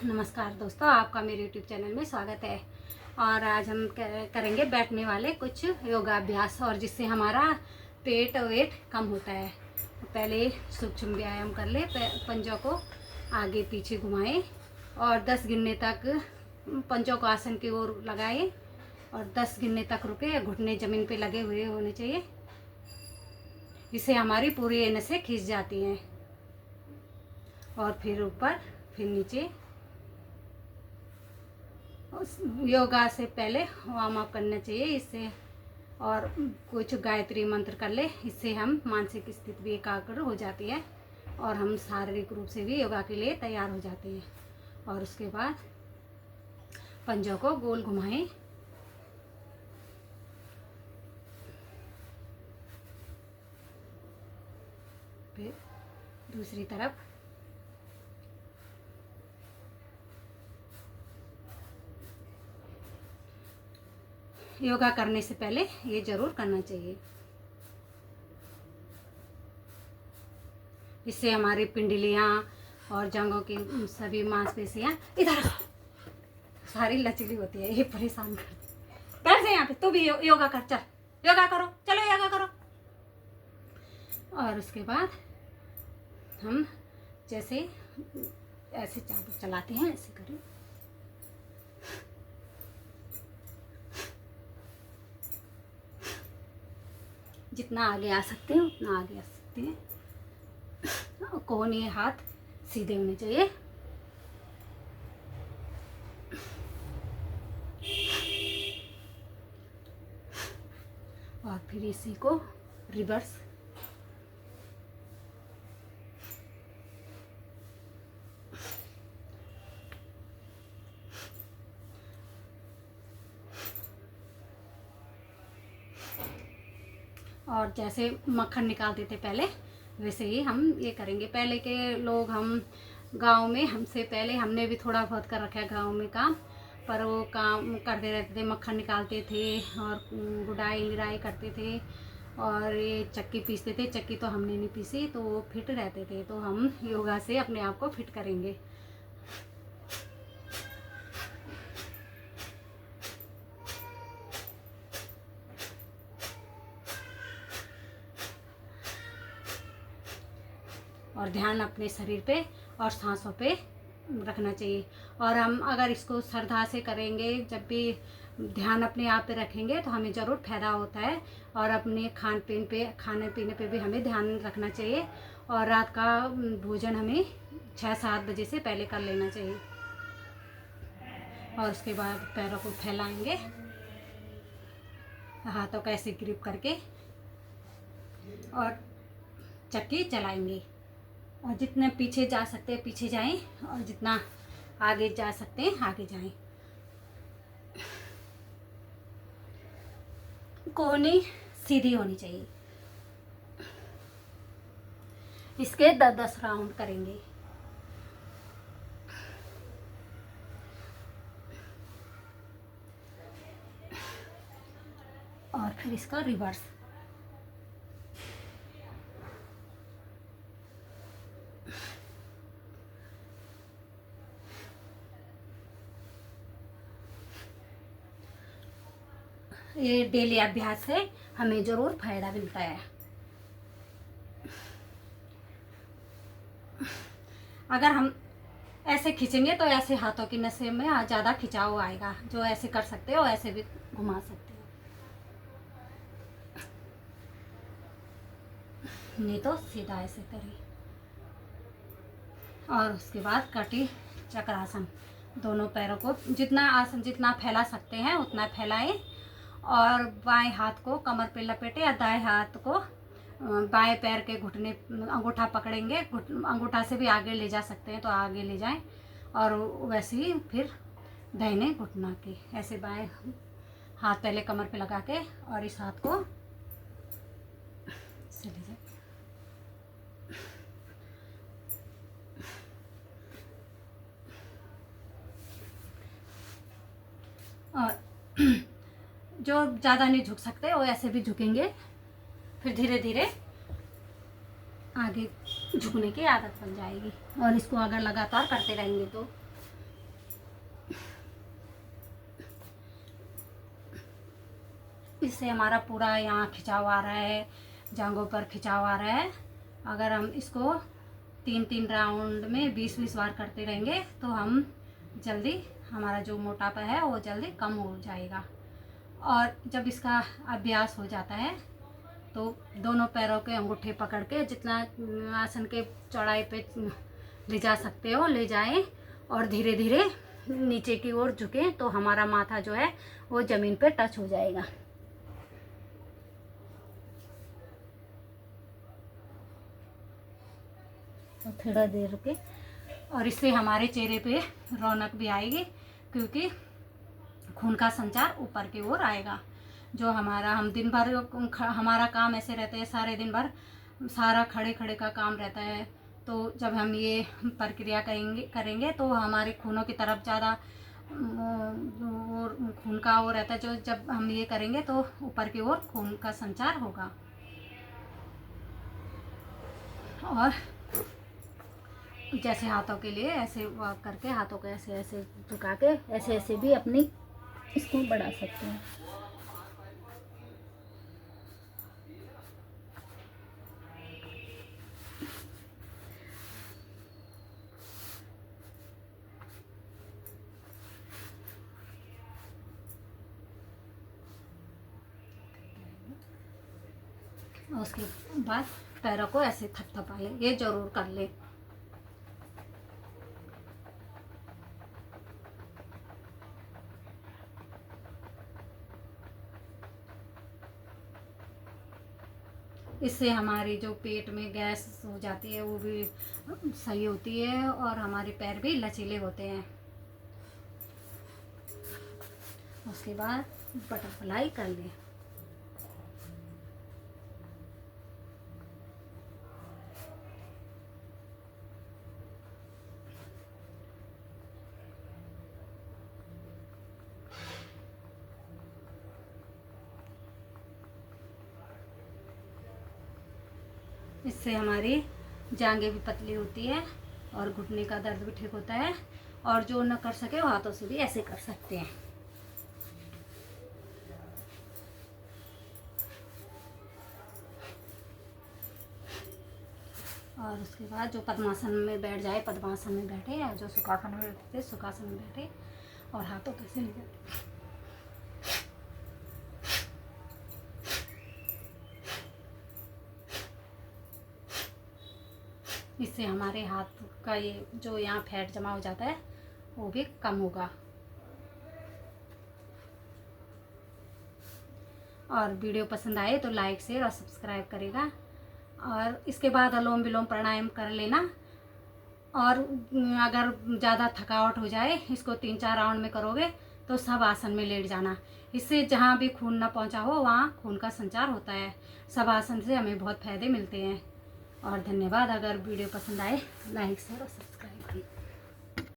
नमस्कार दोस्तों, आपका मेरे YouTube चैनल में स्वागत है। और आज हम करेंगे बैठने वाले कुछ योगाभ्यास और जिससे हमारा पेट वेट कम होता है। पहले सूक्ष्म व्यायाम कर ले, पंजों को आगे पीछे घुमाएं और 10 गिनने तक पंजों को आसन की ओर लगाएं और 10 गिनने तक रुके। घुटने ज़मीन पे लगे हुए होने चाहिए, जिससे हमारी पूरी नसें खींच जाती हैं। और फिर ऊपर, फिर नीचे। योगा से पहले वार्म अप करना चाहिए इससे, और कुछ गायत्री मंत्र कर ले। इससे हम मानसिक स्थिति भी एकाग्र हो जाती है और हम शारीरिक रूप से भी योगा के लिए तैयार हो जाते हैं। और उसके बाद पंजों को गोल घुमाएं। फिर दूसरी तरफ। योगा करने से पहले ये जरूर करना चाहिए। इससे हमारी पिंडलियाँ और जांघों की सभी मांसपेशियाँ इधर सारी लचीली होती है। ये परेशान कर बैठ से यहाँ पे। तू भी योगा कर, चल योगा करो, चलो योगा करो। और उसके बाद हम जैसे ऐसे चादर चलाते हैं, ऐसे करें। जितना आगे आ सकते हैं उतना आगे आ सकते हैं। कोहनी हाथ सीधे होने चाहिए। और फिर इसी को रिवर्स। और जैसे मक्खन निकालते थे पहले, वैसे ही हम ये करेंगे। पहले के लोग, हम गांव में, हमसे पहले हमने भी थोड़ा बहुत कर रखा है गांव में काम, पर वो काम करते रहते थे। मक्खन निकालते थे और गुड़ाई निराई करते थे और ये चक्की पीसते थे। चक्की तो हमने नहीं पीसी, तो वो फिट रहते थे। तो हम योगा से अपने आप को फिट करेंगे। और ध्यान अपने शरीर पे और सांसों पे रखना चाहिए। और हम अगर इसको श्रद्धा से करेंगे, जब भी ध्यान अपने आप पे रखेंगे तो हमें ज़रूर फायदा होता है। और अपने खाने पीने पे भी हमें ध्यान रखना चाहिए। और रात का भोजन हमें 6-7 बजे से पहले कर लेना चाहिए। और उसके बाद पैरों को फैलाएंगे, हाथों का ऐसे ग्रिप करके, और चक्की चलाएंगे। और जितने पीछे जा सकते हैं पीछे जाएं, और जितना आगे जा सकते हैं आगे जाएं। कोहनी सीधी होनी चाहिए। इसके 10-10 राउंड करेंगे। और फिर इसका रिवर्स। ये डेली अभ्यास से हमें ज़रूर फायदा मिलता है। अगर हम ऐसे खींचेंगे तो ऐसे हाथों की नसें में ज़्यादा खिंचाव आएगा। जो ऐसे कर सकते हो ऐसे भी घुमा सकते हो, नहीं तो सीधा ऐसे करें। और उसके बाद कटी चक्रासन। दोनों पैरों को जितना फैला सकते हैं उतना फैलाएं। और बाएं हाथ को कमर पे लपेटे या दाएं हाथ को बाएं पैर के घुटने, अंगूठा पकड़ेंगे। अंगूठा से भी आगे ले जा सकते हैं तो आगे ले जाएं। और वैसे ही फिर दाहिने घुटना के ऐसे बाएं हाथ पहले कमर पे लगा के, और इस हाथ को चले जाए। और जो ज़्यादा नहीं झुक सकते वो ऐसे भी झुकेंगे। फिर धीरे धीरे आगे झुकने की आदत बन जाएगी। और इसको अगर लगातार करते रहेंगे तो जिससे हमारा पूरा यहाँ खिंचाव आ रहा है, जांघों पर खिंचाव आ रहा है। अगर हम इसको 3-3 राउंड में 20-20 बार करते रहेंगे तो हम जल्दी, हमारा जो मोटापा है वो जल्दी कम हो जाएगा। और जब इसका अभ्यास हो जाता है तो दोनों पैरों के अंगूठे पकड़ के जितना आसन के चौड़ाई पे ले जा सकते हो ले जाएं और धीरे धीरे नीचे की ओर झुकें तो हमारा माथा जो है वो ज़मीन पे टच हो जाएगा। तो थोड़ा देर रुके और इससे हमारे चेहरे पे रौनक भी आएगी, क्योंकि खून का संचार ऊपर की ओर आएगा। जो हमारा हम दिन भर हमारा काम ऐसे रहता है, सारे दिन भर सारा खड़े खड़े का काम रहता है, तो जब हम ये प्रक्रिया करेंगे तो हमारे खूनों की तरफ ज़्यादा खून का वो रहता है। जो जब हम ये करेंगे तो ऊपर की ओर खून का संचार होगा। और जैसे हाथों के लिए ऐसे वॉक करके हाथों को ऐसे ऐसे झुका के ऐसे ऐसे भी अपनी इसको बढ़ा सकते हैं। और उसके बाद पैरों को ऐसे थपथपा लें, ये जरूर कर लें। इससे हमारी जो पेट में गैस हो जाती है वो भी सही होती है और हमारे पैर भी लचीले होते हैं। उसके बाद बटरफ्लाई कर लें। इससे हमारी जांघें भी पतली होती है और घुटने का दर्द भी ठीक होता है। और जो न कर सके वो हाथों से भी ऐसे कर सकते हैं। और उसके बाद जो पद्मासन में बैठ जाए पद्मासन में बैठे, या जो सुखासन में बैठते सुखासन में बैठे और हाथों कैसे नहीं बैठे। इससे हमारे हाथ का ये जो यहाँ फैट जमा हो जाता है वो भी कम होगा। और वीडियो पसंद आए तो लाइक शेयर और सब्सक्राइब करेगा। और इसके बाद अनुलोम विलोम प्राणायाम कर लेना। और अगर ज़्यादा थकावट हो जाए, इसको 3-4 राउंड में करोगे तो सब आसन में लेट जाना। इससे जहाँ भी खून ना पहुँचा हो वहाँ खून का संचार होता है। सब आसन से हमें बहुत फ़ायदे मिलते हैं। और धन्यवाद। अगर वीडियो पसंद आए लाइक शेयर और सब्सक्राइब।